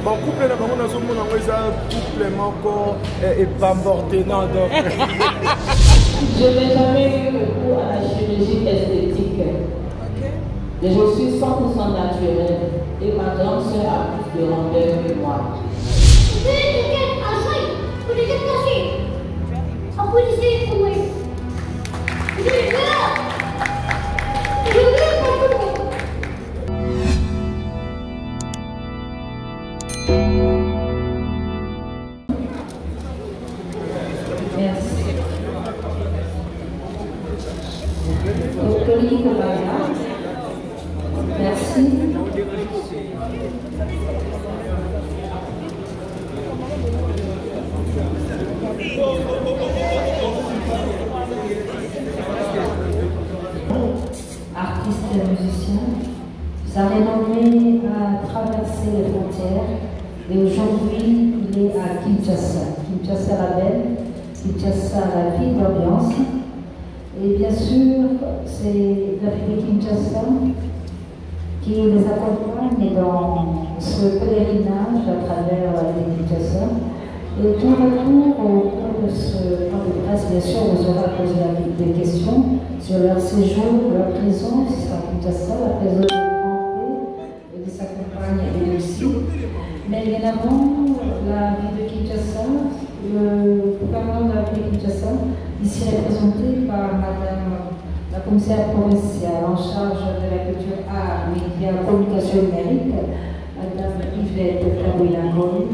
Bon, couple là, comment dans ce monde, on a couple encore et pas morté, non, donc. Je n'ai jamais eu recours à la chirurgie esthétique. Mais je suis 100% naturelle et ma grande soeur a plus de rondeur que moi. Merci. Artiste et musicien, sa renommée a traversé les frontières et aujourd'hui il est à Kinshasa. Kinshasa la belle, Kinshasa la ville d'ambiance. Et bien sûr, c'est la ville de Kinshasa qui les accompagne dans ce pèlerinage à travers la ville de Kinshasa. Et tout retour au cours de ce point de presse, bien sûr, vous aurez posé des questions sur leur séjour, leur présence à Kinshasa, la présence de l'enfant et de sa compagne et aussi. Mais bien avant, la ville de Kinshasa, le gouvernement de la ville de Kinshasa, ici représenté par Madame la commissaire provinciale en charge de la culture, art, médias, communication numérique, Madame Yvette Kabouila-Ngoni,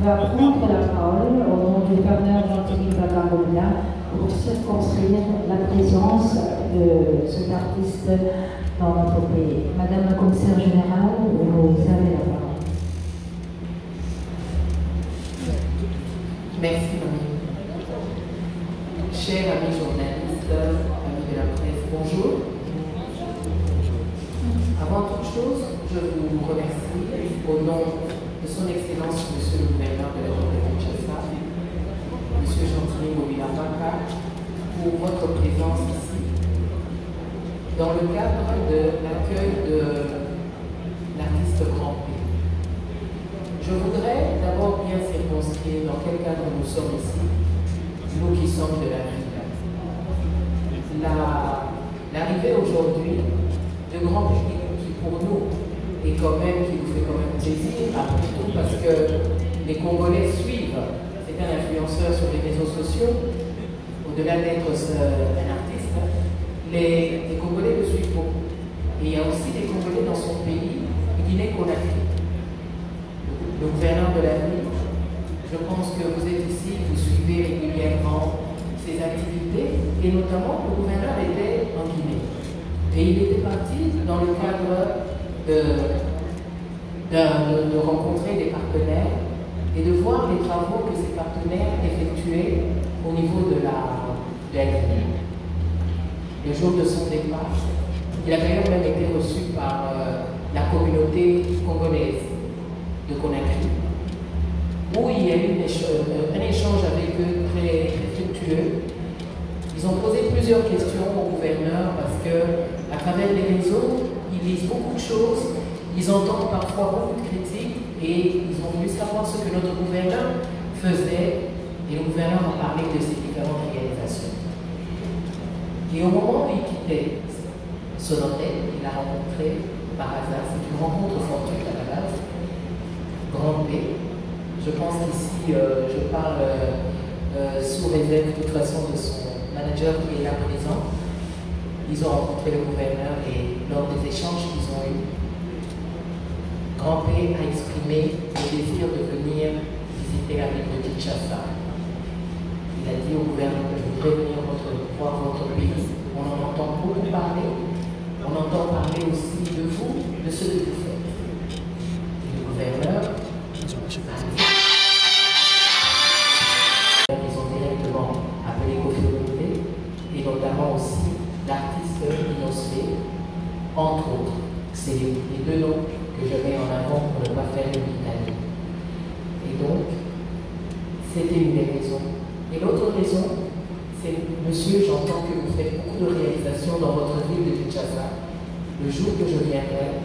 va prendre la parole au nom du gouverneur Jean-Thierry Bagambouila pour circonscrire la présence de cet artiste dans notre pays. Madame la commissaire générale, vous avez la parole. Merci, Mamie. Chers amis journalistes, amis de la presse, bonjour. Avant toute chose, je vous remercie au nom de son Excellence, Monsieur le gouverneur de la ville de Kinshasa, Monsieur Jean-Thierry Bagambouila, pour votre présence ici, dans le cadre de l'accueil de l'artiste Grand P. Je voudrais d'abord bien circonscrire dans quel cadre nous sommes ici, nous qui sommes de la ville. L'arrivée aujourd'hui de grand public qui pour nous est quand même, qui nous fait quand même plaisir, après tout parce que les Congolais suivent. C'est un influenceur sur les réseaux sociaux, au-delà d'être un artiste, les Congolais le suivent beaucoup. Et il y a aussi des Congolais dans son pays, Guinée-Conakry. Le gouverneur de la ville, je pense que vous êtes ici, vous suivez régulièrement ses activités, et notamment le gouverneur était en Guinée. Et il était parti dans le cadre de rencontrer des partenaires et de voir les travaux que ces partenaires effectuaient au niveau de la Guinée. Le jour de son départ, il a d'ailleurs même été reçu par la communauté congolaise de Conakry, où il y a eu un échange avec eux très fructueux. Ils ont posé plusieurs questions au gouverneur parce que, à travers les réseaux, ils lisent beaucoup de choses, ils entendent parfois beaucoup de critiques et ils ont voulu savoir ce que notre gouverneur faisait et le gouverneur a parlé de ses différentes réalisations. Et au moment où il quittait son hôtel, il a rencontré par hasard, c'est une rencontre fortuite à la base, Grand P. Je pense qu'ici, je parle sous réserve de toute façon de son manager qui est là présent. Ils ont rencontré le gouverneur et lors des échanges qu'ils ont eus, Grand P a exprimé le désir de venir visiter la ville de Kinshasa. Il a dit au gouverneur que je voudrais venir voir votre pays. On en entend beaucoup parler. On entend parler aussi de vous, de ce que vous faites. Et le gouverneur ils ont directement appelé Kofi Olomide et notamment aussi l'artiste Inosé, entre autres. C'est les deux noms que je mets en avant pour ne pas faire une litanie. Et donc, c'était une des raisons. Et l'autre raison, c'est, monsieur, j'entends que vous faites beaucoup de réalisations dans votre ville de Kinshasa. Le jour que je viendrai,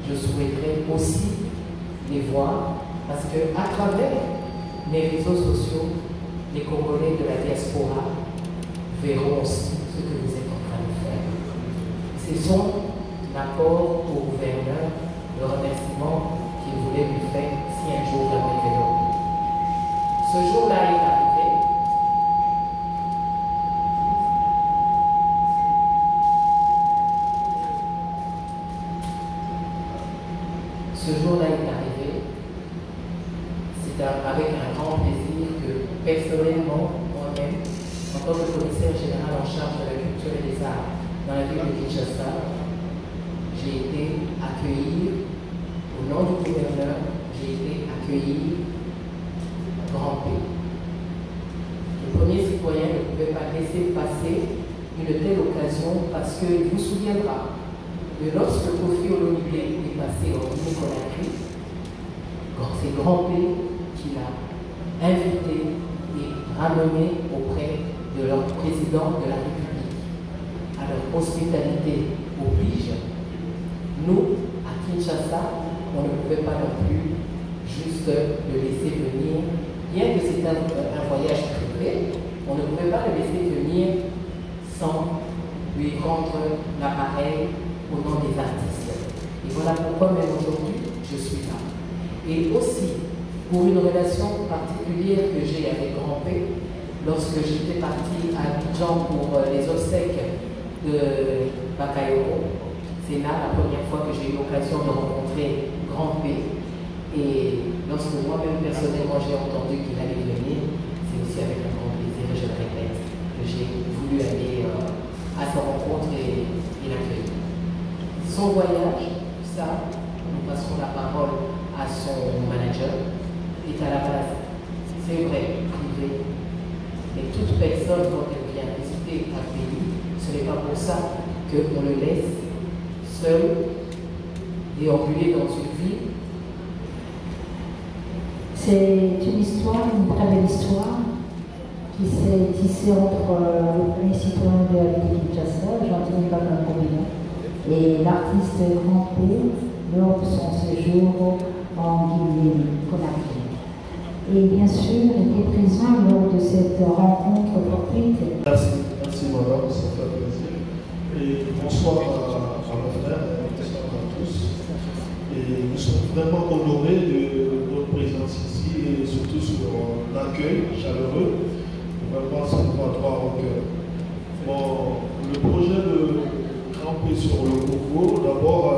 je souhaiterais aussi les voir Parce qu'à travers les réseaux sociaux, les Congolais de la diaspora verront aussi ce que vous êtes en train de faire. C'est son apport au gouverneur, le remerciement qu'il voulait lui faire si un jour il arrivait là. Ce jour-là est arrivé. Ce jour-là est arrivé. C'est avec un grand plaisir que personnellement, moi-même, en tant que commissaire général en charge de la culture et des arts dans la ville de Kinshasa, j'ai été accueilli, au nom du gouverneur, j'ai été accueilli grand P. Le premier citoyen ne pouvait pas laisser passer une telle occasion parce qu'il vous souviendra que lorsque Kofi Olomide est passé en Guinée-Conakry, c'est grand P qui l'a invité et ramené auprès de leur président de la République. Alors, hospitalité oblige. Nous, à Kinshasa, on ne pouvait pas non plus juste le laisser venir. Bien que c'était un voyage privé, on ne pouvait pas le laisser venir sans lui rendre l'appareil au nom des artistes. Et voilà pourquoi même aujourd'hui, je suis là. Et aussi, pour une relation particulière que j'ai avec Grand P, lorsque j'étais parti à Abidjan pour les obsèques de Bakayoko, c'est là la première fois que j'ai eu l'occasion de rencontrer Grand P. Et lorsque moi-même personnellement j'ai entendu qu'il allait venir, c'est aussi avec un grand plaisir, et je le répète, que j'ai voulu aller à sa rencontre et l'accueillir. Son voyage, ça, nous passerons la parole à son manager, est à la base, c'est vrai, privé. Mais toute personne, quand elle vient visiter un pays, ce n'est pas pour ça qu'on le laisse seul déambuler dans une ville. C'est une histoire, une très belle histoire, qui s'est tissée entre le premier citoyen de la ville de Kinshasa, Jean-Denis Bakayoko, et l'artiste Grand P lors de son séjour en Guinée-Conakry. Et bien sûr, il était présent lors de cette rencontre fortuite. Merci madame, ça fait plaisir. Et bonsoir à nos frères, bonsoir à tous. Et nous sommes vraiment honorés de notre présence ici et surtout sur l'accueil chaleureux. Vraiment, ça nous va droit au cœur. Bon, le projet de Grand P sur le Congo, d'abord,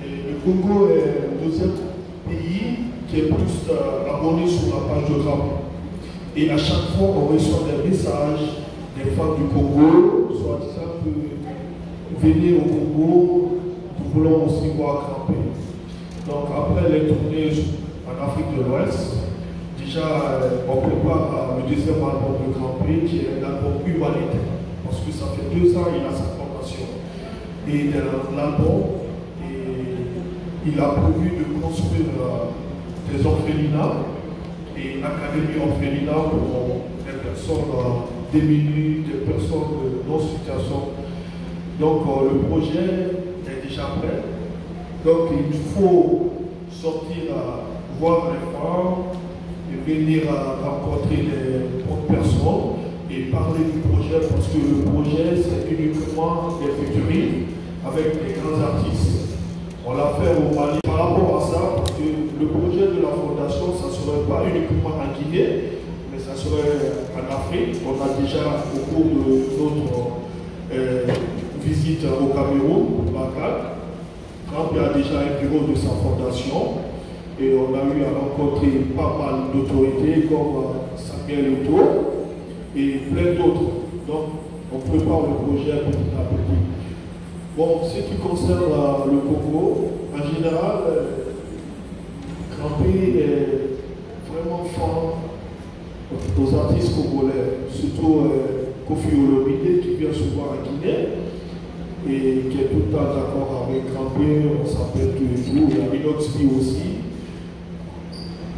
le Congo est le deuxième pays qui est plus abonné sur la page de Grand P. Et à chaque fois, on reçoit des messages des femmes du Congo, soit disant que venez au Congo, nous voulons aussi voir Grand P. Donc après les tournées en Afrique de l'Ouest, déjà on prépare le deuxième album de Grand P qui est un album humanitaire. Parce que ça fait 2 ans qu'il a sa formation. Et dans l'album, il a prévu de construire des orphelinats et une académie orphelinat pour des personnes démunies, des personnes de non-situation. Donc le projet est déjà prêt. Donc il faut sortir, voir les femmes, et venir rencontrer des bonnes personnes et parler du projet parce que le projet c'est uniquement des futuristes avec des grands artistes. On l'a fait au Mali par rapport à ça parce que le projet de la fondation ça ne serait pas uniquement en Guinée mais ça serait en Afrique. On a déjà au cours de notre visite au Cameroun, Bakar, Grand P a déjà un bureau de sa fondation et on a eu à rencontrer pas mal d'autorités comme Samuel Eto'o et plein d'autres. Donc on prépare le projet petit à petit. Bon, ce qui concerne le Congo, en général, Grand P est vraiment fort aux artistes congolais, surtout Kofi Olomide qui vient souvent à Guinée et qui est tout le temps d'accord avec Grand P, on s'appelle tous les jours, il y a Minoxpi aussi.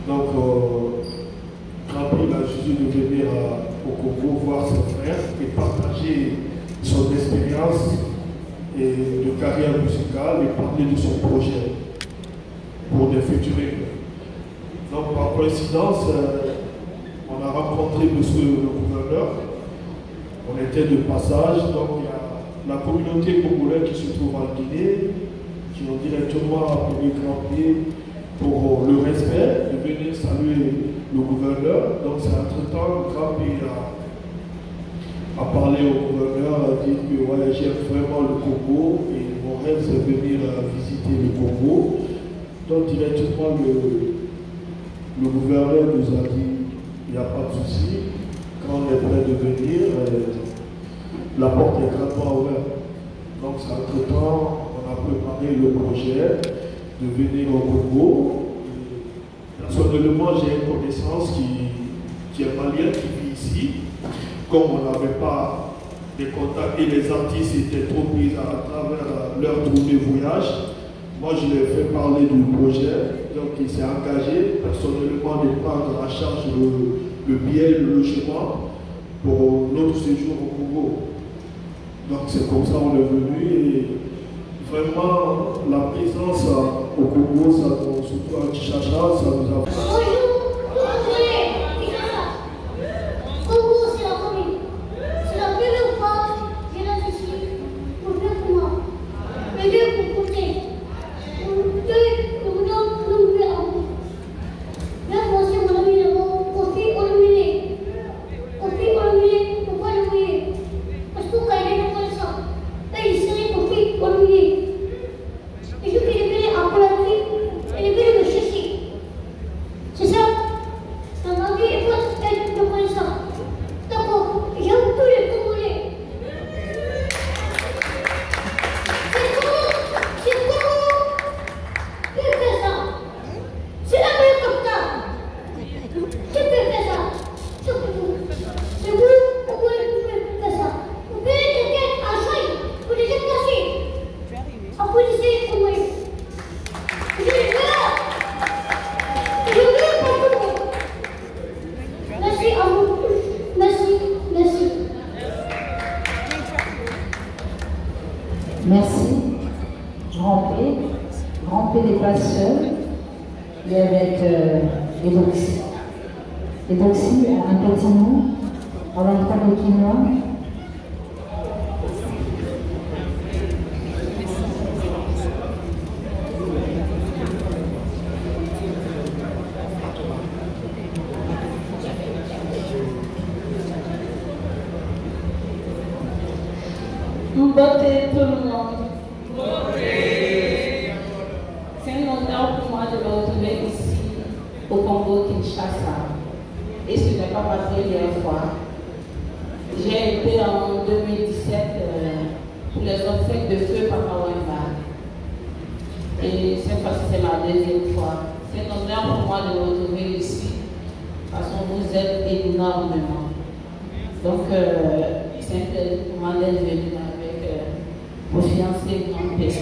Donc, Grand P a jugé de venir au Congo voir ses frères et partager son expérience et de carrière musicale et parler de son projet pour des futurs. Donc par coïncidence, on a rencontré monsieur le gouverneur. On était de passage, donc il y a la communauté congolaise qui se trouve en Guinée, qui ont directement appelé Grand-Pied pour le respect, de venir saluer le gouverneur. Donc c'est entre-temps, Grand-Pied a parlé au gouverneur, a dit que ouais, j'aime vraiment le Congo et mon rêve c'est de venir visiter le Congo. Donc directement le gouverneur nous a dit il n'y a pas de souci, quand on est prêt de venir, la porte est grandement ouverte. Donc c'est entre-temps, on a préparé le projet de venir au Congo. Personnellement, j'ai une connaissance qui est malien, qui vit ici. Comme on n'avait pas des contacts et les artistes étaient trop pris à travers leur tournée voyage, moi je lui ai fait parler du projet. Donc il s'est engagé personnellement de prendre en charge le billet, le logement pour notre séjour au Congo. Donc c'est comme ça qu'on est venu et vraiment la présence au Congo, surtout à Kinshasa, ça nous a... Merci. Grand P n'est pas seul. Il est avec Edoxy. Edoxy, un petit mot. On va entendre le quinoa. Beauté tout le monde. C'est un honneur pour moi de me retrouver ici au Congo Kinshasa. Et ce n'est pas ma première fois. J'ai été en 2017 pour les obsèques de feu Papa Wemba. Et cette fois-ci c'est ma deuxième fois. C'est un honneur pour moi de me retrouver ici parce qu'on vous aide énormément. Donc c'est un plaisir pour moi d'être venu pour fiancer Grand-P. Je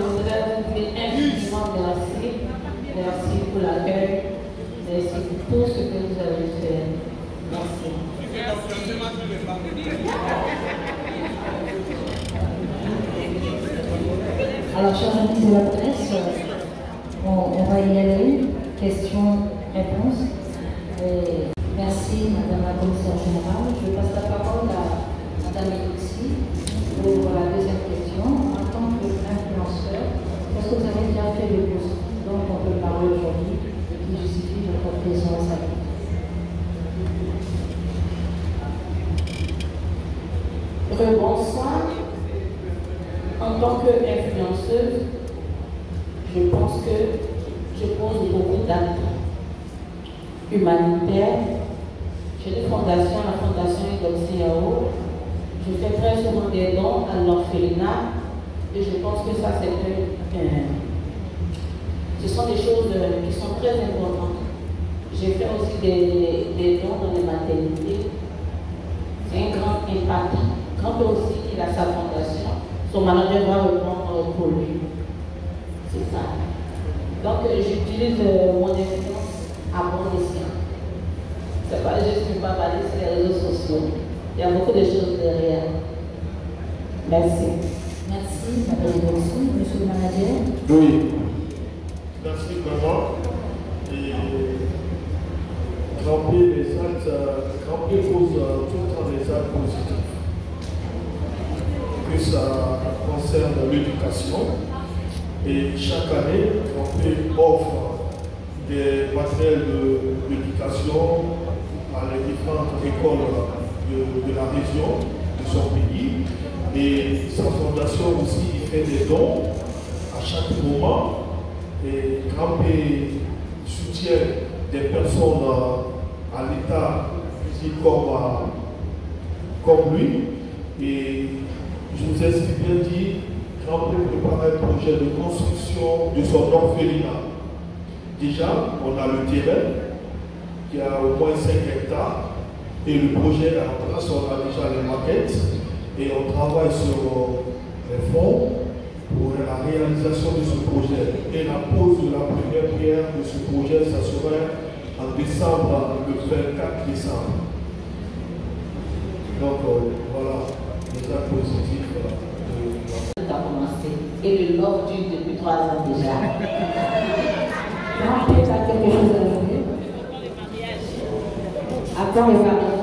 voudrais vous dire infiniment merci. Merci pour l'accueil. Merci pour tout ce que vous avez fait. Merci. Alors, chers amis de la presse, on va y aller. Questions-réponses. Merci Madame la Commissaire Générale. Je passe la parole à Madame Edoxy pour la deuxième question. En tant qu'influenceur, est-ce que vous avez déjà fait le post dont on peut parler aujourd'hui et qui justifie votre présence à vous? Bonsoir. En tant qu'influenceuse, je pense que je pose beaucoup d'actes humanitaires. J'ai une fondation, la fondation Edoxy Yao. Je fais très souvent des dons à l'orphelinat et je pense que ça ce sont des choses qui sont très importantes. J'ai fait aussi des dons dans les maternités. C'est un grand impact. Quand aussi il a sa fondation, son manager va reprendre pour lui. C'est ça. Donc j'utilise mon influence à bon escient. C'est pas juste une papalie sur les réseaux sociaux. Il y a beaucoup de choses derrière. Merci. Merci. Merci, Madame Doxy. Monsieur le manager. Oui. Merci vraiment. Et Grand-P pose tout le temps des actes positifs. Que ça concerne l'éducation. Et chaque année, Grand-P offre des matériels d'éducation à les différentes écoles de la région, de son pays. Et sa fondation aussi fait des dons à chaque moment. Et Grand-P soutient des personnes à l'état physique comme lui. Et je vous ai bien dit, Grand-P prépare un projet de construction de son orphelinat. Déjà, on a le terrain qui a au moins 5 hectares. Et le projet est en place, on a déjà les maquettes. Et on travaille sur les fonds pour la réalisation de ce projet. Et la pose de la première pierre de ce projet, ça serait en décembre, le 24 décembre. Donc voilà, les actes positifs. Tout a commencé. Et le love dure depuis 3 ans déjà. Grand-P a quelque chose à ajouter? Attends les mariages.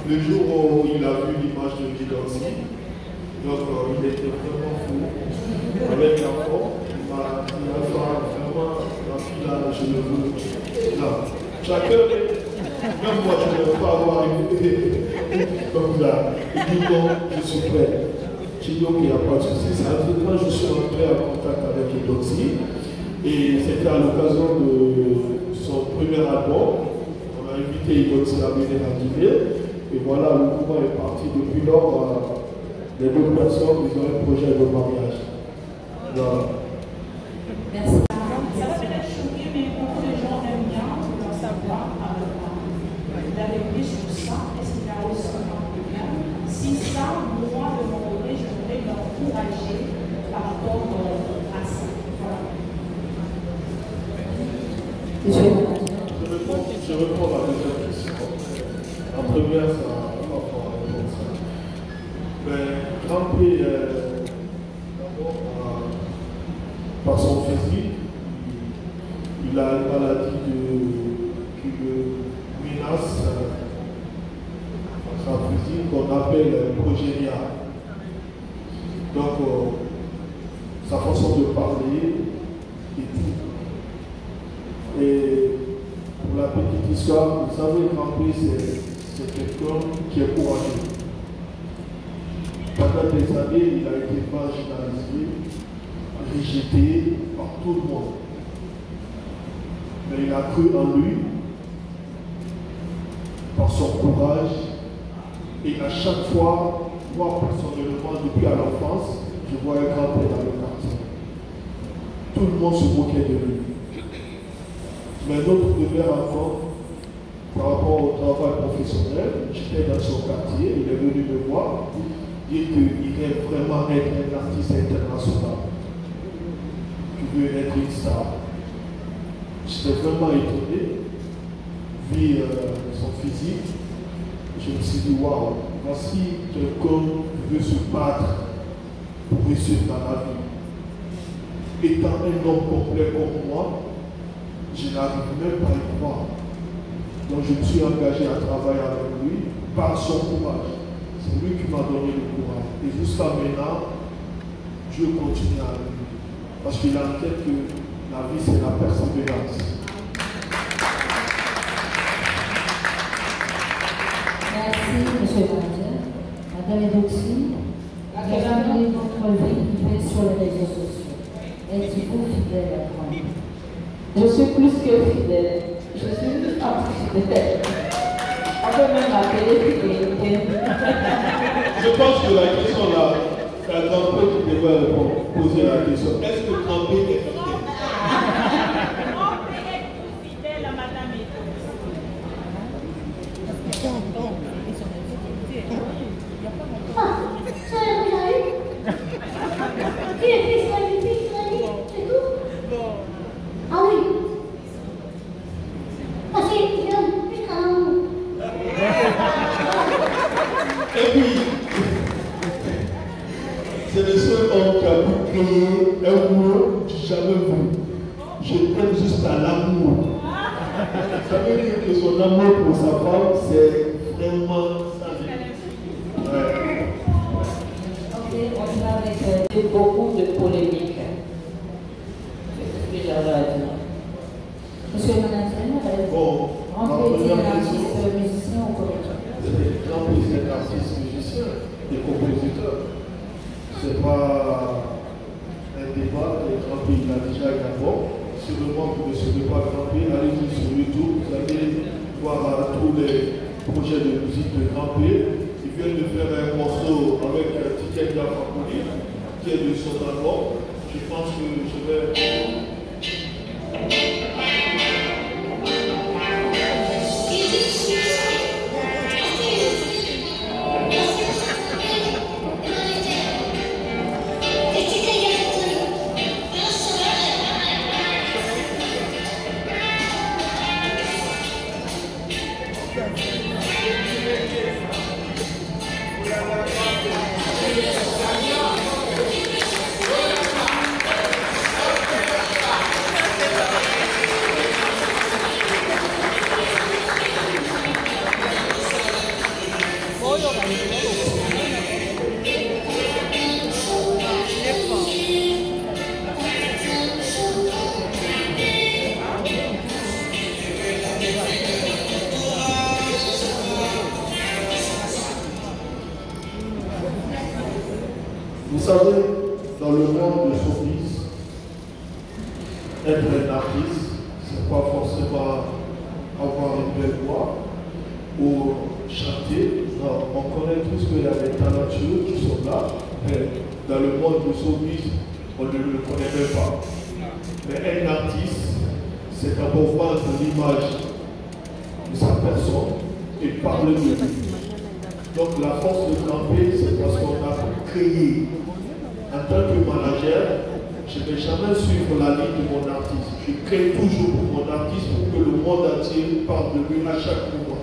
Le jour où il a vu l'image de Guidoxy, donc il était vraiment fou. Avec l'enfant, il m'a dit vraiment, la fille là, je le veux. Là, chacun, même moi, je ne veux pas avoir une comme ça. Il dit non, je suis prêt. Je dis ok, il n'y a pas de souci. C'est quand je suis entré en contact avec Guidoxy, et c'était à l'occasion de son premier album. On a invité Guidoxy à venir à dîner. Et voilà, le mouvement est parti. Depuis lors, les deux personnes, ils ont un projet de mariage. Voilà. Merci. Ça va peut-être choquer, mais beaucoup de gens aiment bien leur savoir la vérité sur ça. Est-ce qu'il y a aussi un problème? Si ça, moi, de mon côté, je voudrais l'encourager par rapport à ça. Voilà. Je réponds à la deuxième question. La première, ça va pas répondre ça. Mais Grand-P, d'abord, par son physique, il a une maladie qui le menace par sa physique qu'on appelle progénia. Donc, sa façon de parler et tout. Et pour la petite histoire, vous savez, Grand-P, c'est quelqu'un qui est courageux. Pendant des années, il a été marginalisé, rejeté par tout le monde. Mais il a cru en lui, par son courage. Et à chaque fois, moi personnellement, depuis à l'enfance, je vois un Grand-P dans le quartier. Tout le monde se moquait de lui. Mais notre première rencontre, par rapport au travail professionnel, j'étais dans son quartier, il est venu me voir, dire qu'il rêve vraiment être un artiste international. Il veut être une star. J'étais vraiment étonné, vu son physique. Je me suis dit, waouh, voici quelqu'un qui veut se battre pour réussir dans la vie. Étant un homme complet comme moi, je n'arrive même pas à y croire. Donc je me suis engagé à travailler avec lui par son courage. C'est lui qui m'a donné le courage. Et jusqu'à maintenant, Dieu continue à lui. Parce qu'il a en tête que la vie, c'est la persévérance. Merci, monsieur le manager. Madame Doxy, regardez votre vie privée sur les réseaux sociaux. Êtes-vous fidèle à Grand-P? Je suis plus que fidèle. Je suis une femme fidèle. On peut même m'appeler fidélité. Je pense que la question là, c'est la grand-père qui devrait poser la question. Est-ce que grand-père est fidèle? Grand-père est plus fidèle à madame et Ah, ça a déjà eu. Qui est fils c'est tout. Ah oui. Ah si, jusqu'à l'amour. Et puis, c'est le seul homme qui a pu créer un mot que jamais vu. Je t'aime jusqu'à l'amour. Ça veut dire que son amour pour sa femme, c'est vraiment ça. Ouais. Ok, on y va avec beaucoup de polémiques. C'est ce que j'avais à dire. Monsieur le manager, Bon, remplissez l'artiste musicien ou comédien. C'est artiste musicien et compositeur. C'est pas un débat, Grand P, il a déjà également. Si le monde ne se fait pas Grand P, allez-y sur YouTube, vous allez voir tous les projets de musique de Grand P. Il vient de faire un morceau avec Ticket Yafakouli, qui est de son album. Je pense que je vais. Vous savez, dans le monde de showbiz, être un artiste, c'est pas forcément avoir une belle voix ou chanter. Non, on connaît tous qu'il y a des talentueux qui sont là, mais dans le monde de showbiz, on ne le connaît même pas. Mais un artiste, c'est d'abord vendre l'image de sa personne et parler de lui. Donc la force de Grand P, c'est parce qu'on a créé. En tant que manager, je ne vais jamais suivre la ligne de mon artiste. Je crée toujours pour mon artiste pour que le monde entier parle de lui à chaque moment.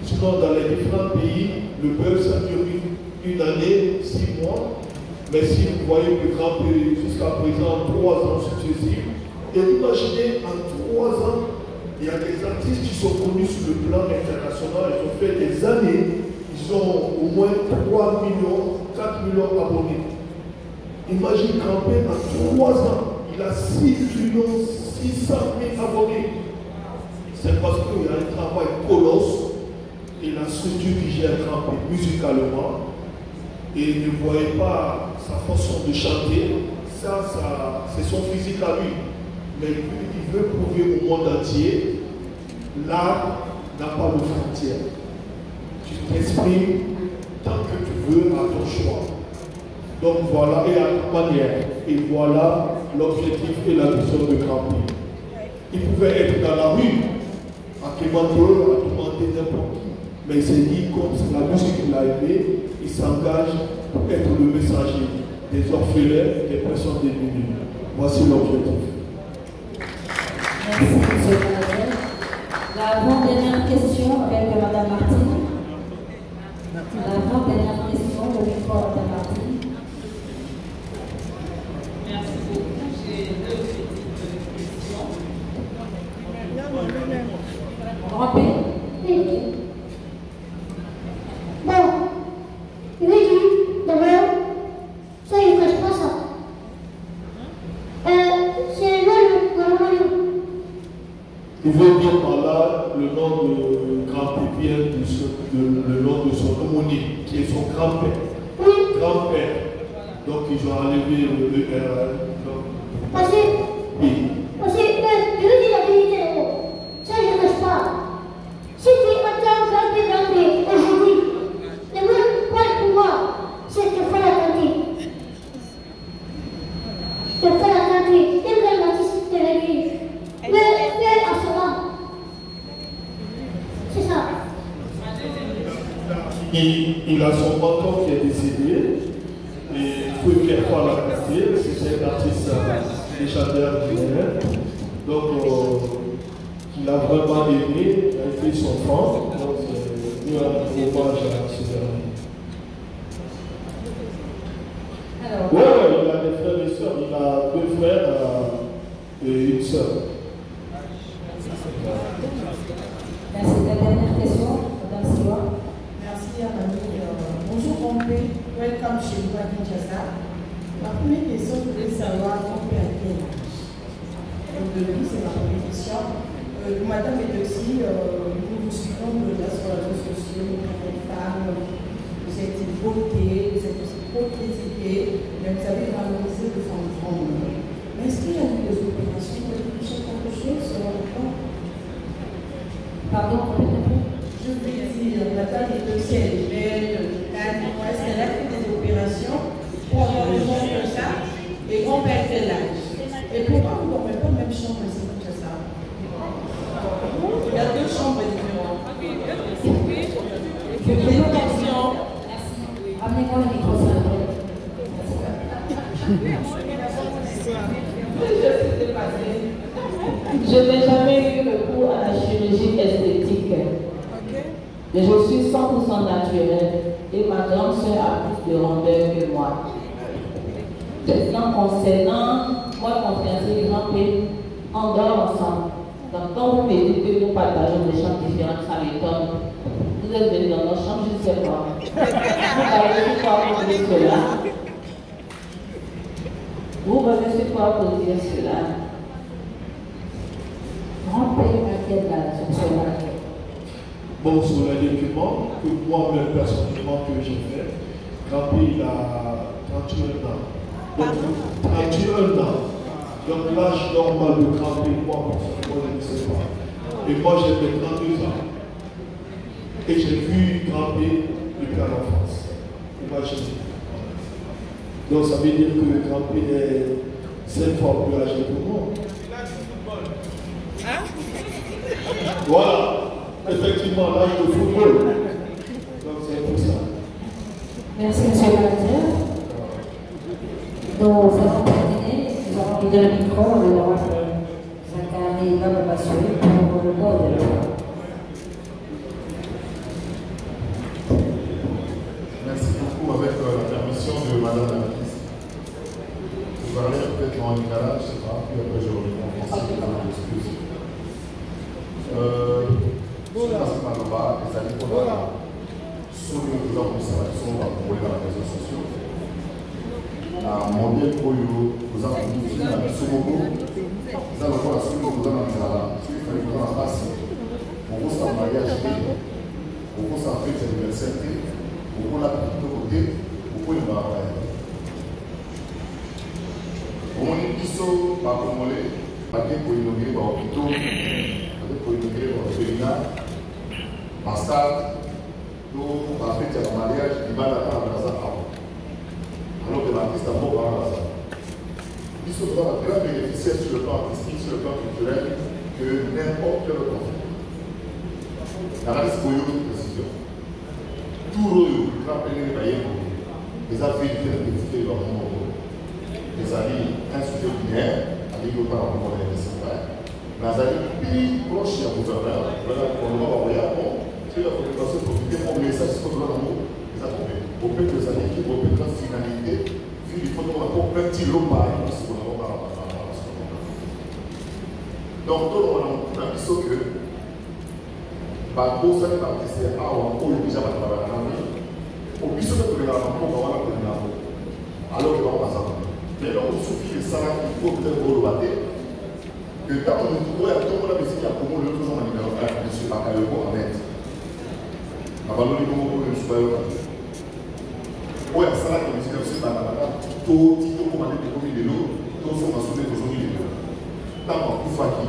Sinon, dans les différents pays, le buzz, ça dure une année, 6 mois. Mais si vous voyez que Grand P, jusqu'à présent, 3 ans successifs, et imaginez, en 3 ans, il y a des artistes qui sont connus sur le plan international, ils ont fait des années, ils ont au moins 3 millions, 4 millions d'abonnés. Imagine Grand P en 3 ans, il a 6 millions 600 000 abonnés. C'est parce qu'il y a un travail colosse et la structure qui gère Grand P musicalement. Et ne voyez pas sa façon de chanter, ça c'est son physique à lui. Mais il veut prouver au monde entier, l'art n'a pas de frontières. Tu t'exprimes tant que tu veux à ton choix. Donc voilà, et à ta manière. Et voilà l'objectif et la vision de Grand P. Il pouvait être dans la rue, à Kémanto, à demander n'importe qui. Mais il s'est dit, comme c'est la musique qu'il a aimée, il s'engage pour être le messager des orphelins, des personnes démunies. Voici l'objectif. Merci, monsieur le manager. La avant-dernière question avec Mme Martine. La avant-dernière question, le micro à Mme Martine. Merci beaucoup. J'ai 2 petites questions. Grand P. Oui. Bon, il est dit, d'abord, ça il ne cache pas ça. C'est le Il veut dire par là le nom de Grand P vient le nom de son homonyme, qui est son grand-père. Oui. Grand-père. Donc ils ont enlevé le R. Parce que, Oui. je veux dire, Le frère a compris. Il veut l'artiste de l'église. Mais à cela. C'est ça. Il a son mentor qui est décédé. Et il faut qu'elle fois la quartier. C'était un artiste légendaire du Bénin. Donc, il a vraiment aimé, il a été son fan. Donc, nous avons un hommage à ce dernier. Oui, il a des frères et sœurs. Il a 2 frères et une sœur. Merci. La dernière question, Madame Siwa. Merci à Mamie. Bonjour Pompé, welcome chez nous à Kinshasa. Ma première question, je voulais savoir Pompé à quel âge? Donc de lui, c'est ma première question. Madame Edoxy, nous vous suivons sur les réseaux sociaux, nous sommes des femmes, vous êtes une beauté, vous êtes aussi trop critiquée, mais vous avez valorisé de femmes grandes. Mais est-ce qu'il y a eu des opérations pour toucher quelque chose sur le plan? Pardon, je veux dire, Madame Edoxy, elle est belle, est-ce qu'elle a fait des opérations pour avoir des gens comme ça? Et grand-père quel âge? Et pourquoi vous ne dormez pas dans la même chambre ici que ça? Il y a 2 chambres différentes. Je fais une question. Merci. Amenez-moi le micro, s'il vous plaît. Je n'ai jamais eu recours à la chirurgie esthétique. Mais je suis 100% naturelle et ma grande soeur a plus de rondeur que moi. Maintenant, concernant, moi, les gens on dort ensemble. Donc, quand vous me dites que nous partageons des chambres différentes, ça m'étonne. Vous êtes venus dans nos chambres, je ne sais pas. Vous avez sur quoi pour dire cela? Vous avez sur quoi pour dire cela? Grand-père à quel âge? Bon, sur les documents que moi-même personnellement que j'ai fait, Grand-père il a 31 ans. Donc, 31 ans. Donc l'âge normal de Grand-père, moi personnellement, je ne sais pas. Et moi j'ai fait 32 ans. Et j'ai vu Grand-père depuis à l'enfance. Imaginez. Donc ça veut dire que Grand-père est 5 fois plus âgé que moi. Hein? Voilà. Effectivement, l'âge de football. Donc c'est pour ça. Merci, monsieur le directeur. Nous avons terminé. Nous avons mis le micro. On va voir Zachary Bababassoui pour le bord de l'eau. Merci beaucoup. Avec la permission de Madame la ministre, vous parlez peut-être en lingala, je ne sais pas, puis après je reviens en français, je vous excuse. Parce maloba ezali mpona soki oza kosala biso bakokolela na réseau sociaux na modele oyo oza kodifie na biso moko eza lokola soki oza na nzala soki fali koza na mpasi okosala mariage te okosala fete anniversaire te okolaka kitoko te okoyembaka ya omoni biso bakongole bake koinogele bahopito bake koinogele baorphelinat Bastard, nous avons fait un mariage qui va d'attendre à la alors que l'artiste a mort à la ils sont vraiment très bénéficiaires sur le plan artistique, sur le plan culturel, que n'importe quel autre enfant. La réalité, c'est une précision. Tout le rappelé les bailleurs, les affaires de leur monde, les amis, un sujet binaire, avec le parent de les séparés. Mais les amis, plus proches du gouverneur, on va envoyer à fond. C'est la population profiter pour les messages comme l'amour, les accompagner. Au fait, les années qui vont être la finalité, il faut qu'on a pour petit lot pareil, parce qu'on a pas la donc, on a dit que par ça, les artistes ont déjà travaillé dans la vie. Au plus, on a alors que l'on va s'en mais là, il suffit de ça, il faut peut-être rebattre. Que quand on trouve à tout le monde la musique, il y a pour moi le toujours en numéro 1, M. Bakayoko Ahmed. Abaloni como eu espero ou essa lá que você deve estar na todo tipo como de comida todos são assuntos dos unidos tá bom o faqui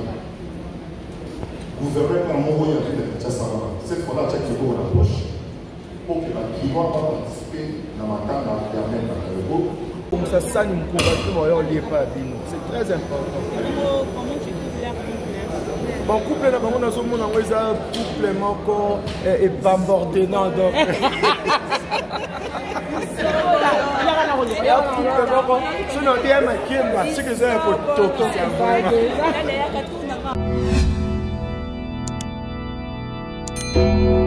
governar para morrer aqui de Kinshasa cette fois là já que vou na poche porque aqui não vai participer na matanga da meta do Comme ça, ça nous combat, c'est très important. Comment tu trouves leur couple? Bon, couple, là, on a un couple encore et bambordé. Non, donc. Sinon, il y a un qui est que c'est un peu toto. Thank you.